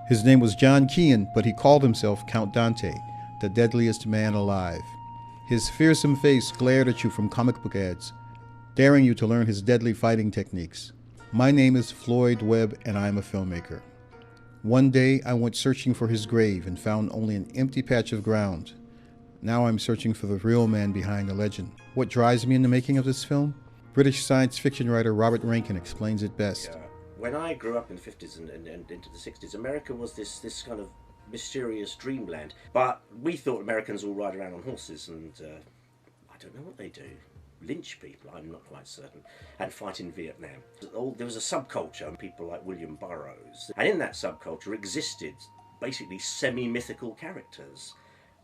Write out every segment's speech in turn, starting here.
His name was John Keehan, but he called himself Count Dante, the deadliest man alive. His fearsome face glared at you from comic book ads, daring you to learn his deadly fighting techniques. My name is Floyd Webb, and I am a filmmaker. One day, I went searching for his grave and found only an empty patch of ground. Now I'm searching for the real man behind the legend. What drives me in the making of this film? British science fiction writer Robert Rankin explains it best. When I grew up in the 50s and into the 60s, America was this kind of mysterious dreamland. But we thought Americans all ride around on horses and I don't know what they do. Lynch people, I'm not quite certain, and fight in Vietnam. There was a subculture, people like William Burroughs, and in that subculture existed basically semi-mythical characters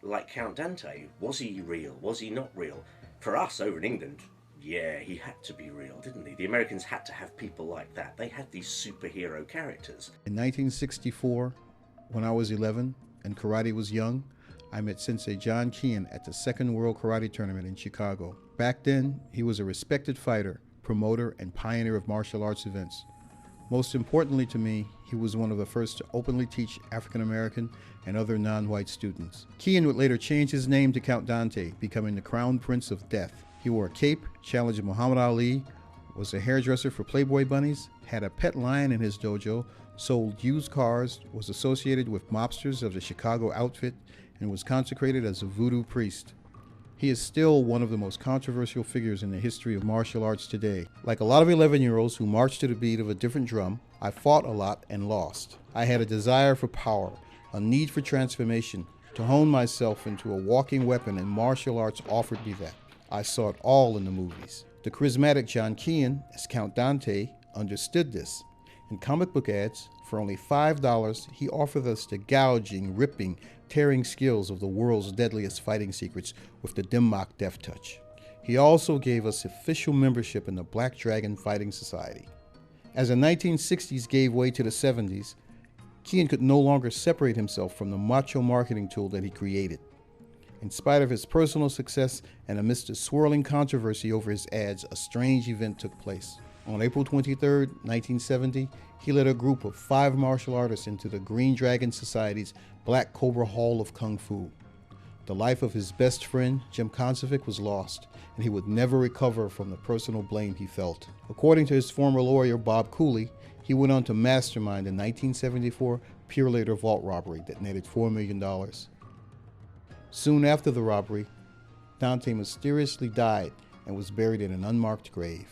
like Count Dante. Was he real? Was he not real? For us over in England, yeah, he had to be real, didn't he? The Americans had to have people like that. They had these superhero characters. In 1964, when I was 11 and karate was young, I met Sensei John Keehan at the Second World Karate Tournament in Chicago. Back then, he was a respected fighter, promoter, and pioneer of martial arts events. Most importantly to me, he was one of the first to openly teach African American and other non-white students. Keehan would later change his name to Count Dante, becoming the Crown Prince of Death. He wore a cape, challenged Muhammad Ali, was a hairdresser for Playboy bunnies, had a pet lion in his dojo, sold used cars, was associated with mobsters of the Chicago outfit, and was consecrated as a voodoo priest. He is still one of the most controversial figures in the history of martial arts today. Like a lot of 11-year-olds who march to the beat of a different drum, I fought a lot and lost. I had a desire for power, a need for transformation, to hone myself into a walking weapon, and martial arts offered me that. I saw it all in the movies. The charismatic John Keehan, as Count Dante, understood this. In comic book ads, for only $5, he offered us the gouging, ripping, tearing skills of the world's deadliest fighting secrets with the Dim Mak Death Touch. He also gave us official membership in the Black Dragon Fighting Society. As the 1960s gave way to the 70s, Keehan could no longer separate himself from the macho marketing tool that he created. In spite of his personal success and amidst the swirling controversy over his ads, a strange event took place. On April 23, 1970, he led a group of 5 martial artists into the Green Dragon Society's Black Cobra Hall of Kung Fu. The life of his best friend, Jim Konsovic, was lost, and he would never recover from the personal blame he felt. According to his former lawyer, Bob Cooley, he went on to mastermind the 1974 Pure Later vault robbery that netted $4 million. Soon after the robbery, Dante mysteriously died and was buried in an unmarked grave.